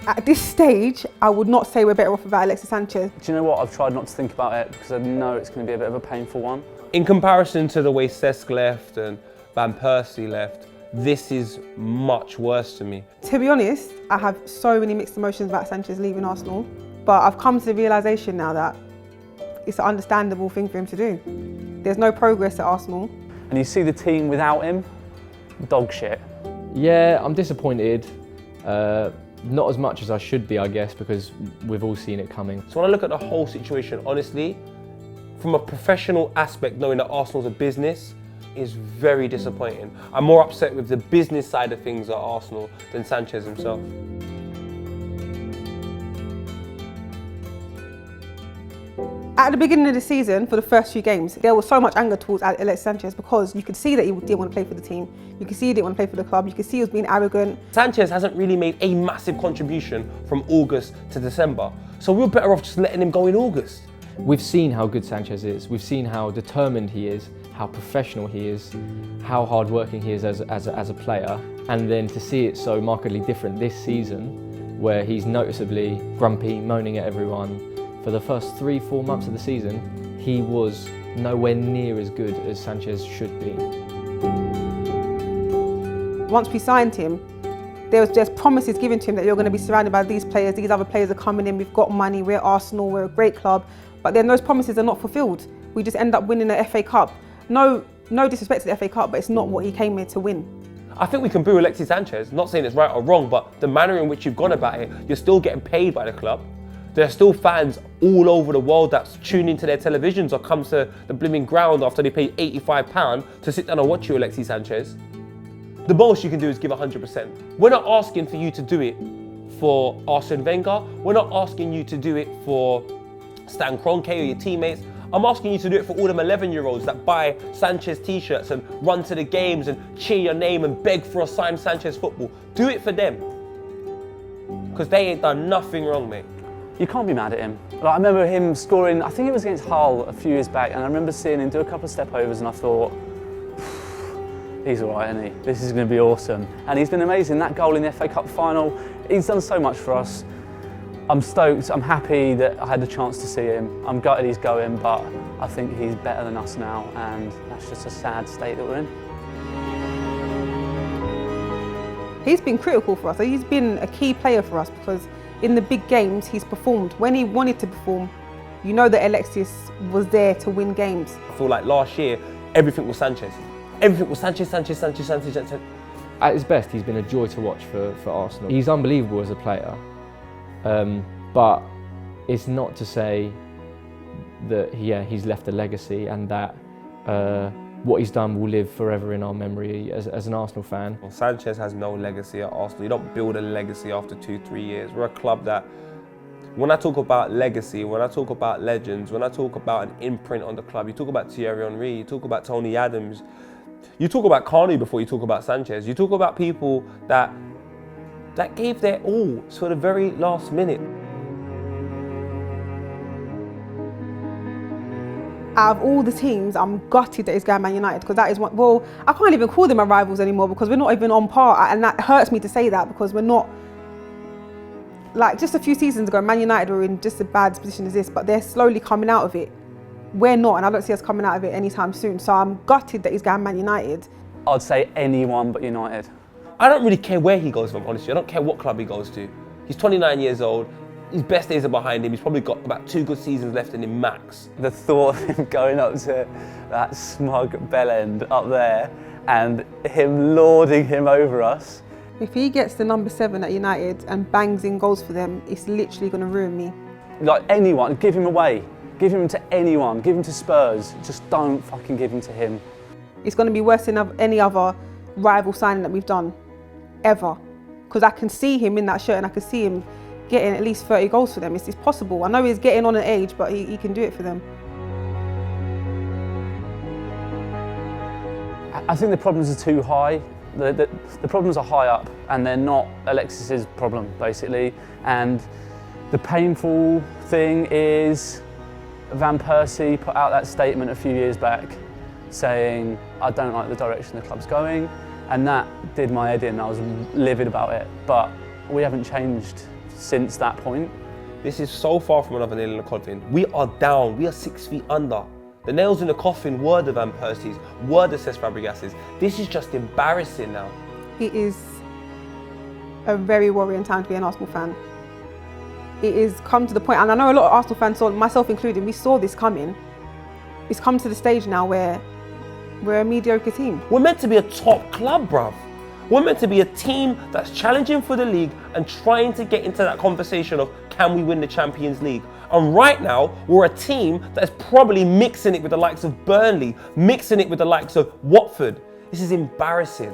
At this stage, I would not say we're better off without Alexis Sanchez. Do you know what? I've tried not to think about it because I know it's going to be a bit of a painful one. In comparison to the way Cesc left and Van Persie left, this is much worse to me. To be honest, I have so many mixed emotions about Sanchez leaving Arsenal, but I've come to the realisation now that it's an understandable thing for him to do. There's no progress at Arsenal. And you see the team without him, dog shit. Yeah, I'm disappointed. Not as much as I should be, I guess, because we've all seen it coming. So when I look at the whole situation, honestly, from a professional aspect, knowing that Arsenal's a business is very disappointing. I'm more upset with the business side of things at Arsenal than Sanchez himself. At the beginning of the season, for the first few games, there was so much anger towards Alexis Sanchez because you could see that he didn't want to play for the team. You could see he didn't want to play for the club. You could see he was being arrogant. Sanchez hasn't really made a massive contribution from August to December. So we're better off just letting him go in August. We've seen how good Sanchez is. We've seen how determined he is, how professional he is, how hardworking he is as a player. And then to see it so markedly different this season, where he's noticeably grumpy, moaning at everyone. For the first 3-4 months of the season, he was nowhere near as good as Sanchez should be. Once we signed him, there's promises given to him that you're going to be surrounded by these players, these other players are coming in, we've got money, we're Arsenal, we're a great club, but then those promises are not fulfilled. We just end up winning the FA Cup. No disrespect to the FA Cup, but it's not what he came here to win. I think we can boo Alexis Sanchez, not saying it's right or wrong, but the manner in which you've gone about it, you're still getting paid by the club. There are still fans all over the world that tune into their televisions or come to the blooming ground after they pay £85 to sit down and watch you, Alexis Sanchez. The most you can do is give 100%. We're not asking for you to do it for Arsene Wenger. We're not asking you to do it for Stan Kroenke or your teammates. I'm asking you to do it for all them 11-year-olds that buy Sanchez t-shirts and run to the games and cheer your name and beg for a signed Sanchez football. Do it for them. Because they ain't done nothing wrong, mate. You can't be mad at him. Like, I remember him scoring, I think it was against Hull a few years back, and I remember seeing him do a couple of step-overs and I thought, he's all right, isn't he? This is going to be awesome. And he's been amazing. That goal in the FA Cup final, he's done so much for us. I'm stoked, I'm happy that I had the chance to see him. I'm gutted he's going, but I think he's better than us now, and that's just a sad state that we're in. He's been critical for us. He's been a key player for us because in the big games, he's performed. When he wanted to perform, you know that Alexis was there to win games. I feel like last year, everything was Sanchez. Everything was Sanchez. At his best, he's been a joy to watch for Arsenal. He's unbelievable as a player, but it's not to say that he's left a legacy and that what he's done will live forever in our memory as an Arsenal fan. Well, Sanchez has no legacy at Arsenal. You don't build a legacy after 2-3 years. We're a club that, when I talk about legacy, when I talk about legends, when I talk about an imprint on the club, you talk about Thierry Henry, you talk about Tony Adams, you talk about Carney before you talk about Sanchez. You talk about people that gave their all to the very last minute. Out of all the teams, I'm gutted that he's going Man United because that is one, well, I can't even call them our rivals anymore because we're not even on par, and that hurts me to say that because we're not, like just a few seasons ago, Man United were in just as bad position as this, but they're slowly coming out of it. We're not, and I don't see us coming out of it anytime soon, so I'm gutted that he's going Man United. I'd say anyone but United. I don't really care where he goes, if I'm honest. I don't care what club he goes to. He's 29 years old. His best days are behind him. He's probably got about 2 good seasons left in him max. The thought of him going up to that smug bell end up there and him lording him over us. If he gets the number 7 at United and bangs in goals for them, it's literally going to ruin me. Like anyone, give him away. Give him to anyone. Give him to Spurs. Just don't fucking give him to him. It's going to be worse than any other rival signing that we've done, ever. Because I can see him in that shirt and I can see him getting at least 30 goals for them. It's possible. I know he's getting on an age, but he can do it for them. I think the problems are too high. The problems are high up and they're not Alexis's problem, basically. And the painful thing is Van Persie put out that statement a few years back saying, I don't like the direction the club's going. And that did my head in. I was livid about it. But we haven't changed since that point. This is so far from another nail in the coffin. We are down. We are 6 feet under. The nails in the coffin were the Van Persies, were the Cesc Fabregases. This is just embarrassing now. It is a very worrying time to be an Arsenal fan. It is come to the point, and I know a lot of Arsenal fans, myself included, we saw this coming. It's come to the stage now where we're a mediocre team. We're meant to be a top club, bruv. We're meant to be a team that's challenging for the league and trying to get into that conversation of can we win the Champions League? And right now, we're a team that is probably mixing it with the likes of Burnley, mixing it with the likes of Watford. This is embarrassing.